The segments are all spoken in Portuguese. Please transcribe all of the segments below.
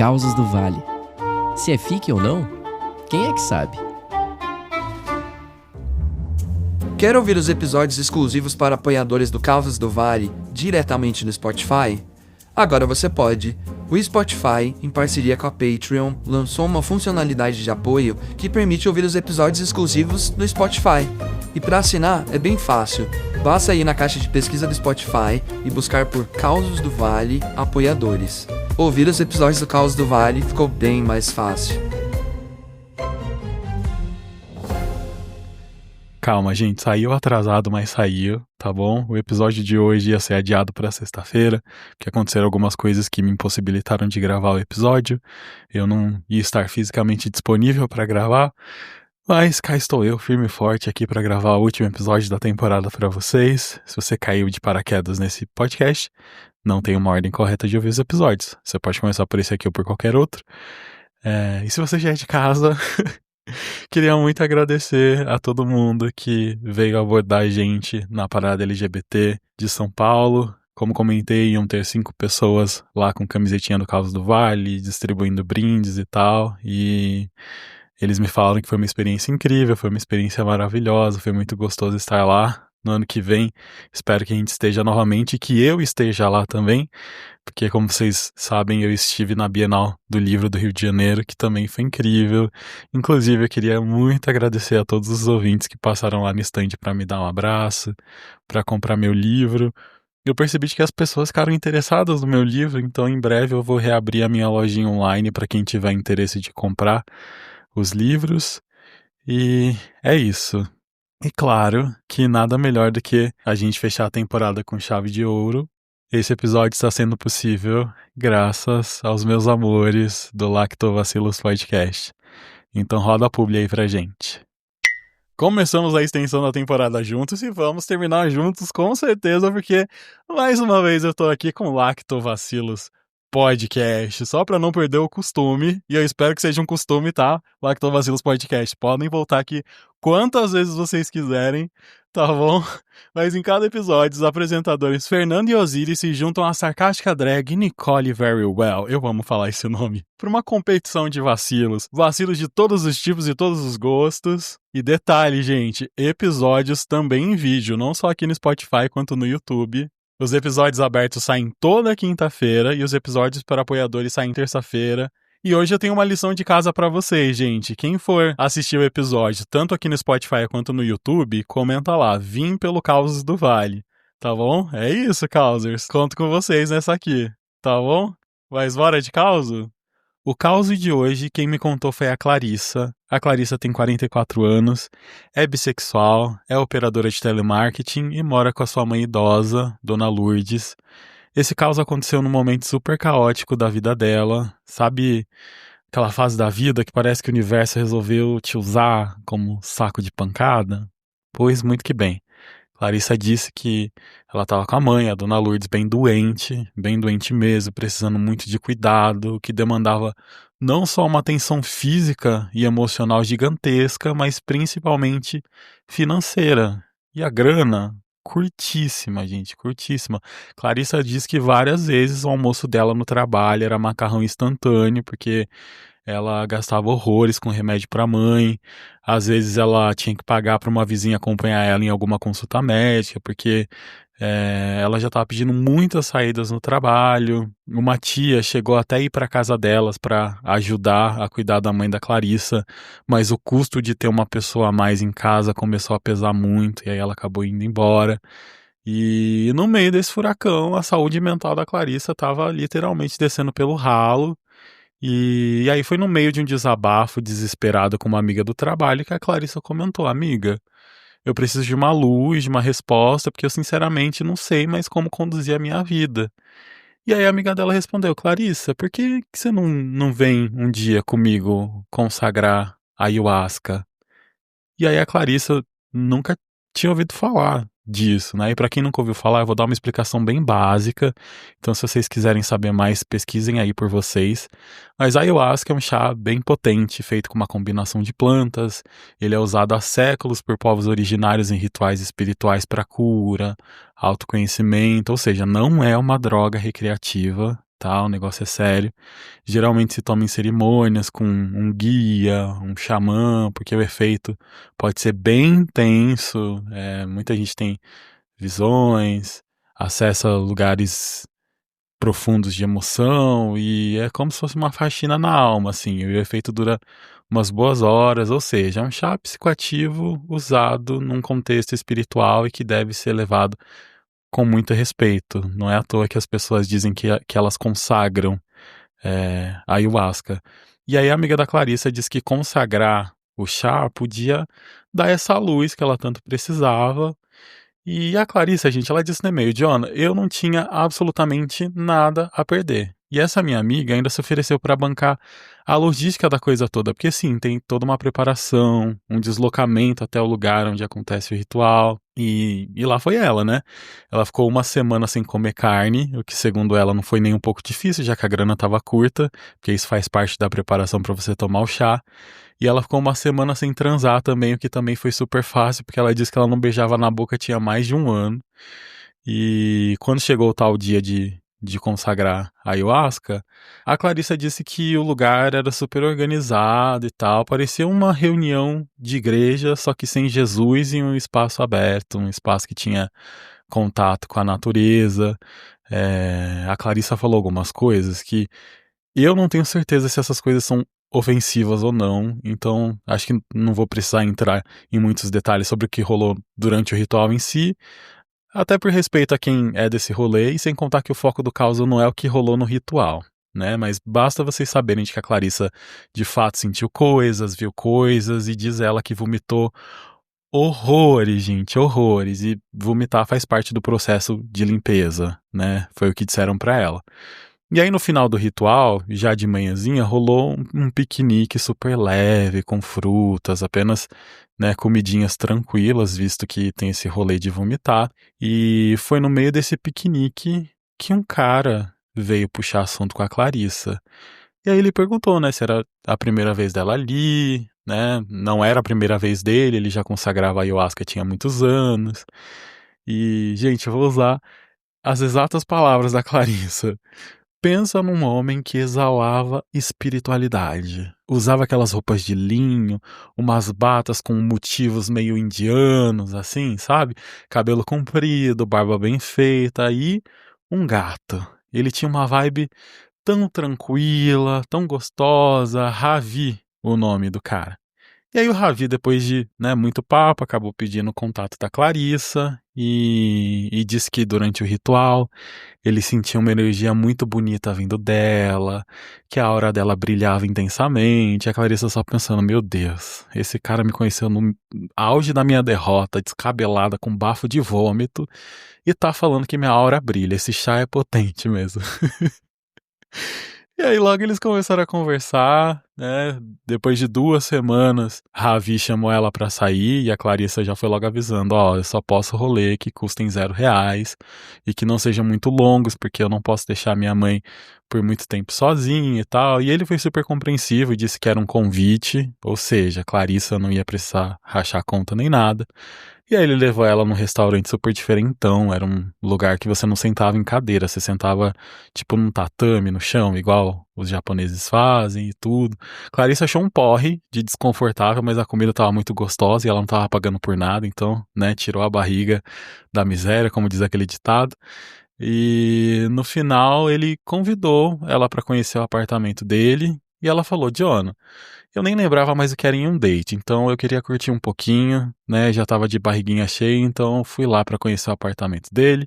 Causos do Vale. Se é fique ou não, quem é que sabe? Quer ouvir os episódios exclusivos para apoiadores do Causos do Vale diretamente no Spotify? Agora você pode. O Spotify, em parceria com a Patreon, lançou uma funcionalidade de apoio que permite ouvir os episódios exclusivos no Spotify. E para assinar é bem fácil. Basta ir na caixa de pesquisa do Spotify e buscar por Causos do Vale Apoiadores. Ouvir os episódios do Causos do Vale ficou bem mais fácil. Calma, gente, saiu atrasado, mas saiu, tá bom? O episódio de hoje ia ser adiado para sexta-feira, porque aconteceram algumas coisas que me impossibilitaram de gravar o episódio. Eu não ia estar fisicamente disponível para gravar, mas cá estou eu, firme e forte aqui para gravar o último episódio da temporada para vocês. Se você caiu de paraquedas nesse podcast, não tem uma ordem correta de ouvir os episódios. Você pode começar por esse aqui ou por qualquer outro. E se você já é de casa... Queria muito agradecer a todo mundo que veio abordar a gente na parada LGBT de São Paulo. Como comentei, iam ter 5 pessoas lá com camisetinha do Causos do Vale, distribuindo brindes e tal. E eles me falaram que foi uma experiência incrível, foi uma experiência maravilhosa, foi muito gostoso estar lá. No ano que vem, espero que a gente esteja novamente e que eu esteja lá também, porque como vocês sabem, eu estive na Bienal do Livro do Rio de Janeiro, que também foi incrível. Inclusive, eu queria muito agradecer a todos os ouvintes que passaram lá no stand para me dar um abraço, para comprar meu livro. Eu percebi que as pessoas ficaram interessadas no meu livro, então em breve eu vou reabrir a minha lojinha online para quem tiver interesse de comprar os livros. E é isso. E claro que nada melhor do que a gente fechar a temporada com chave de ouro. Esse episódio está sendo possível graças aos meus amores do Lactovacillus Podcast. Então roda a publi aí pra gente. Começamos a extensão da temporada juntos e vamos terminar juntos com certeza, porque mais uma vez eu tô aqui com o Lactovacillus Podcast, só pra não perder o costume, e eu espero que seja um costume, tá? Lactovacillus Podcast, podem voltar aqui quantas vezes vocês quiserem, tá bom? Mas em cada episódio, os apresentadores Fernando e Osiris se juntam à sarcástica drag Nicole Very Well, eu amo falar esse nome, pra uma competição de vacilos de todos os tipos e todos os gostos. E detalhe, gente, episódios também em vídeo, não só aqui no Spotify quanto no YouTube. Os episódios abertos saem toda quinta-feira e os episódios para apoiadores saem terça-feira. E hoje eu tenho uma lição de casa pra vocês, gente. Quem for assistir o episódio, tanto aqui no Spotify quanto no YouTube, comenta lá, vim pelo Causos do Vale, tá bom? É isso, Causers. Conto com vocês nessa aqui, tá bom? Mas bora de causo? O causo de hoje, quem me contou foi a Clarissa. A Clarissa tem 44 anos, é bissexual, é operadora de telemarketing e mora com a sua mãe idosa, Dona Lourdes. Esse caso aconteceu num momento super caótico da vida dela. Sabe aquela fase da vida que parece que o universo resolveu te usar como saco de pancada? Pois muito que bem. Clarissa disse que ela estava com a mãe, a Dona Lourdes, bem doente mesmo, precisando muito de cuidado, que demandava não só uma atenção física e emocional gigantesca, mas principalmente financeira. E a grana, curtíssima, gente, curtíssima. Clarissa disse que várias vezes o almoço dela no trabalho era macarrão instantâneo, porque ela gastava horrores com remédio para a mãe. Às vezes ela tinha que pagar para uma vizinha acompanhar ela em alguma consulta médica, porque ela já estava pedindo muitas saídas no trabalho. Uma tia chegou até a ir para casa delas para ajudar a cuidar da mãe da Clarissa, mas o custo de ter uma pessoa a mais em casa começou a pesar muito, e aí ela acabou indo embora. E no meio desse furacão, a saúde mental da Clarissa estava literalmente descendo pelo ralo. E aí foi no meio de um desabafo desesperado com uma amiga do trabalho que a Clarissa comentou: amiga, eu preciso de uma luz, de uma resposta, porque eu sinceramente não sei mais como conduzir a minha vida. E aí a amiga dela respondeu: Clarissa, por que você não vem um dia comigo consagrar a ayahuasca? E aí a Clarissa nunca tinha ouvido falar disso, né? E para quem nunca ouviu falar, eu vou dar uma explicação bem básica. Então, se vocês quiserem saber mais, pesquisem aí por vocês. Mas a ayahuasca é um chá bem potente, feito com uma combinação de plantas. Ele é usado há séculos por povos originários em rituais espirituais para cura, autoconhecimento, ou seja, não é uma droga recreativa. tal, o negócio é sério. Geralmente se toma em cerimônias com um guia, um xamã, porque o efeito pode ser bem intenso. Muita gente tem visões, acessa lugares profundos de emoção e é como se fosse uma faxina na alma, assim. E o efeito dura umas boas horas, ou seja, é um chá psicoativo usado num contexto espiritual e que deve ser levado com muito respeito. Não é à toa que as pessoas dizem que elas consagram a ayahuasca. E aí a amiga da Clarissa diz que consagrar o chá podia dar essa luz que ela tanto precisava. E a Clarissa, gente, ela disse no e-mail: John, eu não tinha absolutamente nada a perder. E essa minha amiga ainda se ofereceu para bancar a logística da coisa toda, porque sim, tem toda uma preparação, um deslocamento até o lugar onde acontece o ritual. E lá foi ela, né? Ela ficou uma semana sem comer carne, o que segundo ela não foi nem um pouco difícil, já que a grana estava curta, porque isso faz parte da preparação para você tomar o chá. E ela ficou uma semana sem transar também, o que também foi super fácil, porque ela disse que ela não beijava na boca tinha mais de um ano. E quando chegou o tal dia de consagrar a ayahuasca, a Clarissa disse que o lugar era super organizado e tal, parecia uma reunião de igreja, só que sem Jesus em um espaço aberto, um espaço que tinha contato com a natureza. A Clarissa falou algumas coisas que eu não tenho certeza se essas coisas são ofensivas ou não, então acho que não vou precisar entrar em muitos detalhes sobre o que rolou durante o ritual em si, até por respeito a quem é desse rolê, e sem contar que o foco do caos não é o que rolou no ritual, né? Mas basta vocês saberem de que a Clarissa de fato sentiu coisas, viu coisas, e diz ela que vomitou horrores, gente, horrores, e vomitar faz parte do processo de limpeza, né? Foi o que disseram pra ela. E aí no final do ritual, já de manhãzinha, rolou um piquenique super leve, com frutas, apenas, né, comidinhas tranquilas, visto que tem esse rolê de vomitar. E foi no meio desse piquenique que um cara veio puxar assunto com a Clarissa. E aí ele perguntou, né, se era a primeira vez dela ali, né? Não era a primeira vez dele, ele já consagrava a ayahuasca tinha muitos anos. E, gente, eu vou usar as exatas palavras da Clarissa. Pensa num homem que exalava espiritualidade. Usava aquelas roupas de linho, umas batas com motivos meio indianos, assim, sabe? Cabelo comprido, barba bem feita e um gato. Ele tinha uma vibe tão tranquila, tão gostosa, Ravi, o nome do cara. E aí o Ravi, depois de, né, muito papo, acabou pedindo o contato da Clarissa e disse que durante o ritual ele sentia uma energia muito bonita vindo dela, que a aura dela brilhava intensamente. A Clarissa só pensando, meu Deus, esse cara me conheceu no auge da minha derrota, descabelada, com bafo de vômito, e tá falando que minha aura brilha, esse chá é potente mesmo. E aí logo eles começaram a conversar, né? Depois de 2 semanas, Ravi chamou ela pra sair e a Clarissa já foi logo avisando, ó, eu só posso rolê que custem R$ 0 e que não sejam muito longos, porque eu não posso deixar minha mãe por muito tempo sozinha e tal. E ele foi super compreensivo e disse que era um convite, ou seja, Clarissa não ia precisar rachar conta nem nada. E aí ele levou ela num restaurante super diferentão, era um lugar que você não sentava em cadeira, você sentava tipo num tatame no chão, igual os japoneses fazem e tudo. Clarissa achou um porre de desconfortável, mas a comida tava muito gostosa e ela não tava pagando por nada, então, né, tirou a barriga da miséria, como diz aquele ditado. E no final ele convidou ela pra conhecer o apartamento dele e ela falou, Diona, eu nem lembrava mais o que era em um date, então eu queria curtir um pouquinho, né? Já tava de barriguinha cheia, então fui lá pra conhecer o apartamento dele.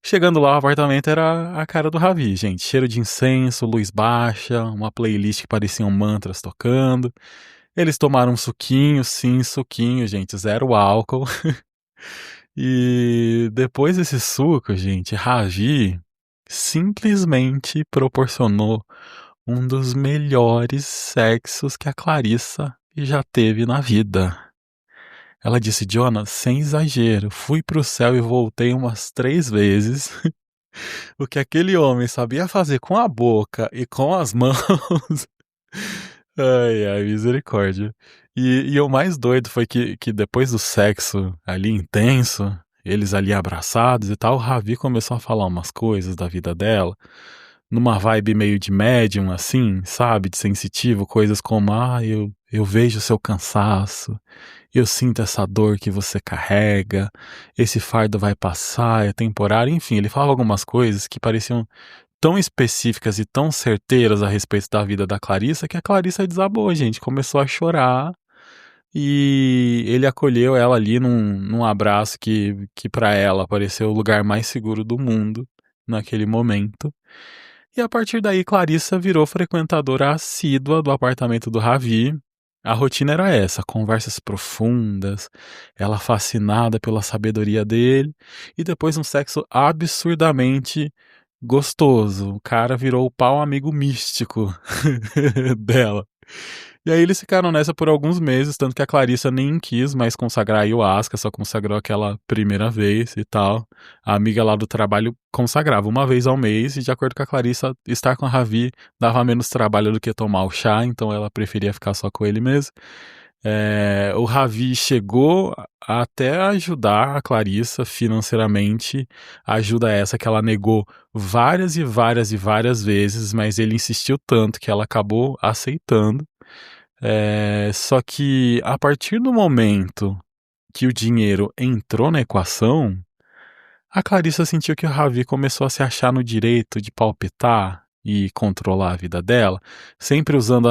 Chegando lá, o apartamento era a cara do Ravi, gente. Cheiro de incenso, luz baixa, uma playlist que pareciam mantras tocando. Eles tomaram um suquinho, sim, suquinho, gente, zero álcool. E depois desse suco, gente, Ravi simplesmente proporcionou um dos melhores sexos que a Clarissa já teve na vida. Ela disse, Jonas, sem exagero, fui pro céu e voltei umas 3 vezes. O que aquele homem sabia fazer com a boca e com as mãos. Ai, ai, misericórdia. E o mais doido foi que depois do sexo ali intenso, eles ali abraçados e tal, o Ravi começou a falar umas coisas da vida dela numa vibe meio de médium, assim, sabe? De sensitivo, coisas como, eu vejo o seu cansaço, eu sinto essa dor que você carrega, esse fardo vai passar, é temporário, enfim, ele falava algumas coisas que pareciam tão específicas e tão certeiras a respeito da vida da Clarissa, que a Clarissa desabou, gente, começou a chorar, e ele acolheu ela ali num abraço que para ela pareceu o lugar mais seguro do mundo naquele momento. E a partir daí, Clarissa virou frequentadora assídua do apartamento do Ravi. A rotina era essa, conversas profundas, ela fascinada pela sabedoria dele, e depois um sexo absurdamente gostoso. O cara virou o pau amigo místico dela. E aí eles ficaram nessa por alguns meses, tanto que a Clarissa nem quis mais consagrar a ayahuasca, só consagrou aquela primeira vez e tal. A amiga lá do trabalho consagrava uma vez ao mês, e de acordo com a Clarissa, estar com a Ravi dava menos trabalho do que tomar o chá, então ela preferia ficar só com ele mesmo. O Ravi chegou até ajudar a Clarissa financeiramente, ajuda essa que ela negou várias e várias e várias vezes, mas ele insistiu tanto que ela acabou aceitando. Só que a partir do momento que o dinheiro entrou na equação, a Clarissa sentiu que o Ravi começou a se achar no direito de palpitar e controlar a vida dela, sempre usando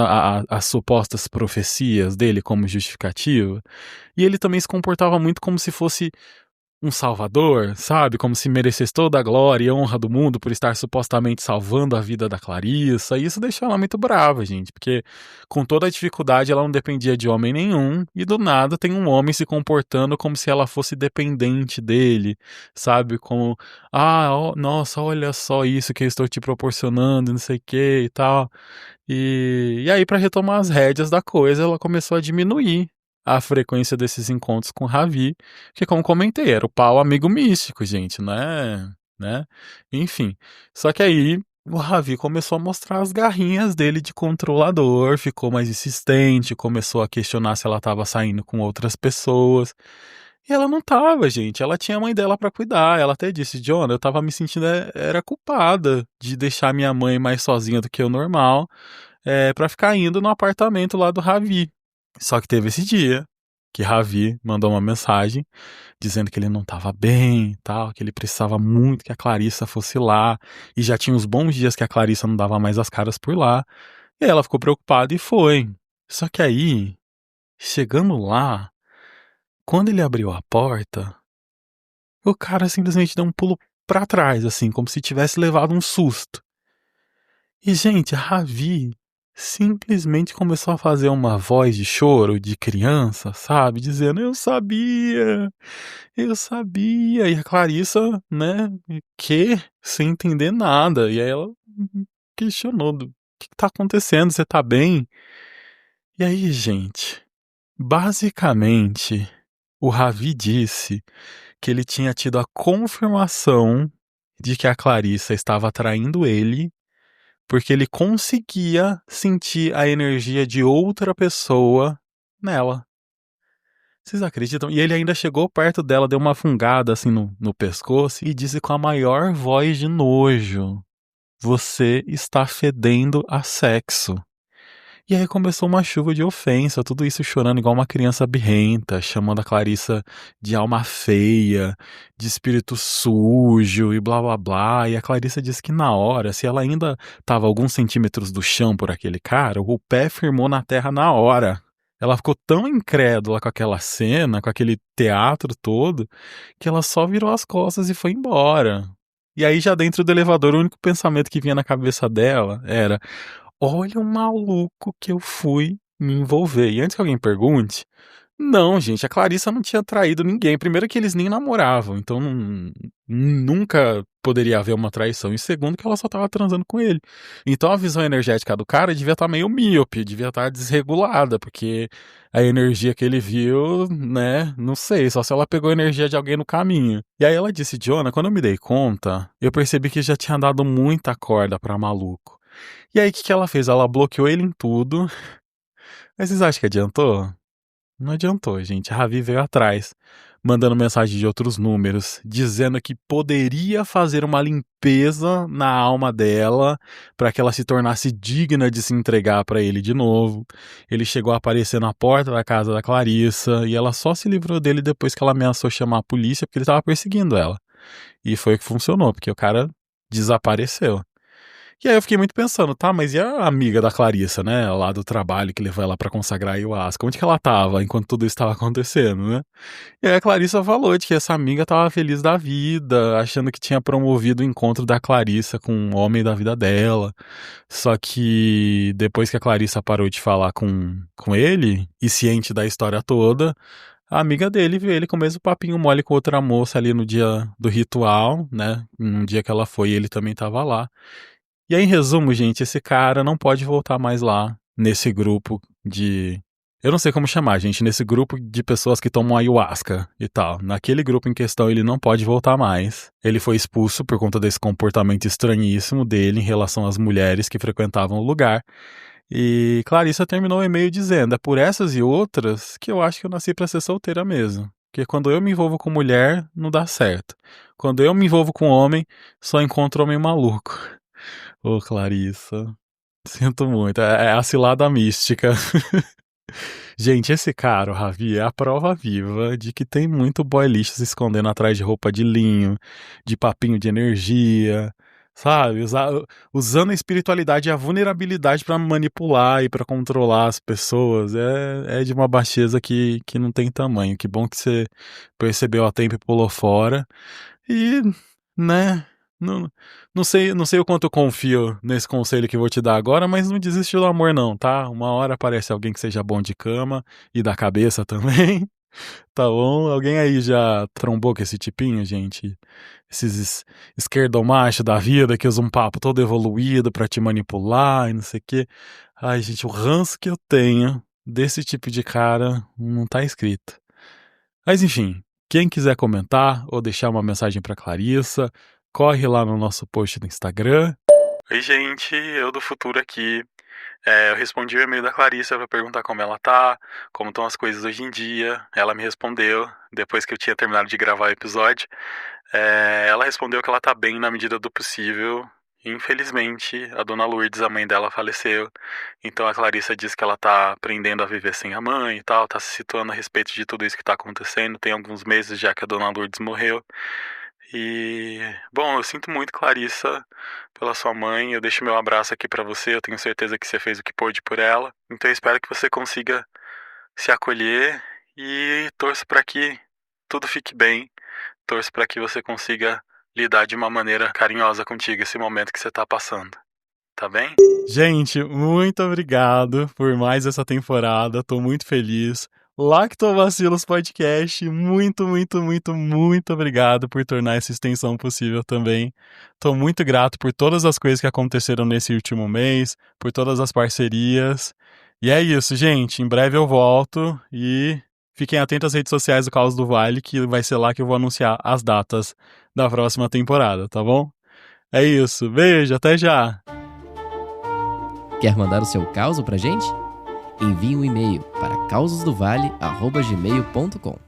as supostas profecias dele como justificativa. E ele também se comportava muito como se fosse um salvador, sabe? Como se merecesse toda a glória e honra do mundo por estar supostamente salvando a vida da Clarissa. E isso deixou ela muito brava, gente, porque com toda a dificuldade ela não dependia de homem nenhum, e do nada tem um homem se comportando como se ela fosse dependente dele, sabe? Como, nossa, olha só isso que eu estou te proporcionando, não sei o que e tal. E aí, para retomar as rédeas da coisa, ela começou a diminuir a frequência desses encontros com o Ravi, que, como comentei, era o pau amigo místico, gente, né? Enfim, só que aí o Ravi começou a mostrar as garrinhas dele de controlador, ficou mais insistente, começou a questionar se ela estava saindo com outras pessoas. E ela não tava, gente. Ela tinha a mãe dela pra cuidar. Ela até disse, John, eu tava me sentindo era culpada de deixar minha mãe mais sozinha do que o normal, pra ficar indo no apartamento lá do Ravi. Só que teve esse dia que Ravi mandou uma mensagem dizendo que ele não estava bem, tal, que ele precisava muito que a Clarissa fosse lá, e já tinha uns bons dias que a Clarissa não dava mais as caras por lá. E aí ela ficou preocupada e foi. Só que aí, chegando lá, quando ele abriu a porta, o cara simplesmente deu um pulo pra trás, assim, como se tivesse levado um susto. E, gente, a Ravi simplesmente começou a fazer uma voz de choro de criança, sabe? Dizendo, eu sabia, eu sabia. E a Clarissa, né, que? Sem entender nada. E aí ela questionou, o que tá acontecendo? Você tá bem? E aí, gente, basicamente, o Ravi disse que ele tinha tido a confirmação de que a Clarissa estava traindo ele, porque ele conseguia sentir a energia de outra pessoa nela. Vocês acreditam? E ele ainda chegou perto dela, deu uma fungada assim no pescoço e disse com a maior voz de nojo: Você está fedendo a sexo. E aí começou uma chuva de ofensa, tudo isso chorando igual uma criança birrenta, chamando a Clarissa de alma feia, de espírito sujo e blá blá blá. E a Clarissa disse que na hora, se ela ainda estava alguns centímetros do chão por aquele cara, o pé firmou na terra na hora. Ela ficou tão incrédula com aquela cena, com aquele teatro todo, que ela só virou as costas e foi embora. E aí, já dentro do elevador, o único pensamento que vinha na cabeça dela era: olha o maluco que eu fui me envolver. E antes que alguém pergunte, não, gente, a Clarissa não tinha traído ninguém. Primeiro que eles nem namoravam, então nunca poderia haver uma traição. E segundo que ela só tava transando com ele. Então a visão energética do cara devia estar meio míope, devia estar desregulada, porque a energia que ele viu, né, não sei, só se ela pegou a energia de alguém no caminho. E aí ela disse, Jonah, quando eu me dei conta, eu percebi que já tinha dado muita corda pra maluco. E aí o que ela fez? Ela bloqueou ele em tudo. Mas vocês acham que adiantou? Não adiantou, gente. A Ravi veio atrás, mandando mensagem de outros números, dizendo que poderia fazer uma limpeza na alma dela para que ela se tornasse digna de se entregar para ele de novo. Ele chegou a aparecer na porta da casa da Clarissa e ela só se livrou dele depois que ela ameaçou chamar a polícia porque ele estava perseguindo ela. E foi o que funcionou, porque o cara desapareceu. E aí eu fiquei muito pensando, tá, mas e a amiga da Clarissa, né, lá do trabalho que levou ela pra consagrar a ayahuasca? Onde que ela tava enquanto tudo isso tava acontecendo, né? E aí a Clarissa falou de que essa amiga tava feliz da vida, achando que tinha promovido o encontro da Clarissa com o homem da vida dela. Só que depois que a Clarissa parou de falar com ele, e ciente da história toda, a amiga dele viu ele com o mesmo papinho mole com outra moça ali no dia do ritual, né? Num dia que ela foi, ele também tava lá. E aí, em resumo, gente, esse cara não pode voltar mais lá nesse grupo de. Eu não sei como chamar, gente, nesse grupo de pessoas que tomam ayahuasca e tal. Naquele grupo em questão, ele não pode voltar mais. Ele foi expulso por conta desse comportamento estranhíssimo dele em relação às mulheres que frequentavam o lugar. E Clarissa terminou o e-mail dizendo: é por essas e outras que eu acho que eu nasci pra ser solteira mesmo. Porque quando eu me envolvo com mulher, não dá certo. Quando eu me envolvo com homem, só encontro homem maluco. Ô, Clarissa. Sinto muito. É a cilada mística. Gente, esse cara, o Ravi, é a prova viva de que tem muito boy lixo se escondendo atrás de roupa de linho, de papinho de energia, sabe? Usando a espiritualidade e a vulnerabilidade pra manipular e pra controlar as pessoas. É de uma baixeza que não tem tamanho. Que bom que você percebeu a tempo e pulou fora. E, né? Não, não sei o quanto eu confio nesse conselho que eu vou te dar agora, mas não desiste do amor não, tá? Uma hora aparece alguém que seja bom de cama e da cabeça também, tá bom? Alguém aí já trombou com esse tipinho, gente? Esses esquerdomacho da vida que usa um papo todo evoluído pra te manipular e não sei o quê. Ai, gente, o ranço que eu tenho desse tipo de cara não tá escrito. Mas enfim, quem quiser comentar ou deixar uma mensagem pra Clarissa, corre lá no nosso post do Instagram. Oi, gente, eu do futuro aqui. Eu respondi o e-mail da Clarissa pra perguntar como ela tá, como estão as coisas hoje em dia. Ela me respondeu, depois que eu tinha terminado de gravar o episódio. Ela respondeu que ela tá bem na medida do possível. Infelizmente, a dona Lourdes, a mãe dela, faleceu. Então a Clarissa disse que ela tá aprendendo a viver sem a mãe e tal, tá se situando a respeito de tudo isso que tá acontecendo. Tem alguns meses já que a dona Lourdes morreu. E, bom, eu sinto muito, Clarissa, pela sua mãe. Eu deixo meu abraço aqui pra você. Eu tenho certeza que você fez o que pôde por ela. Então eu espero que você consiga se acolher e torço pra que tudo fique bem. Torço pra que você consiga lidar de uma maneira carinhosa contigo esse momento que você tá passando. Tá bem? Gente, muito obrigado por mais essa temporada. Tô muito feliz. Lactobacilos Podcast, muito, muito, muito, muito obrigado por tornar essa extensão possível também. Tô muito grato por todas as coisas que aconteceram nesse último mês, por todas as parcerias. E é isso, gente. Em breve eu volto e fiquem atentos às redes sociais do Caos do Vale, que vai ser lá que eu vou anunciar as datas da próxima temporada, tá bom? É isso. Beijo, até já! Quer mandar o seu caos pra gente? Envie um e-mail para causosdovale@gmail.com.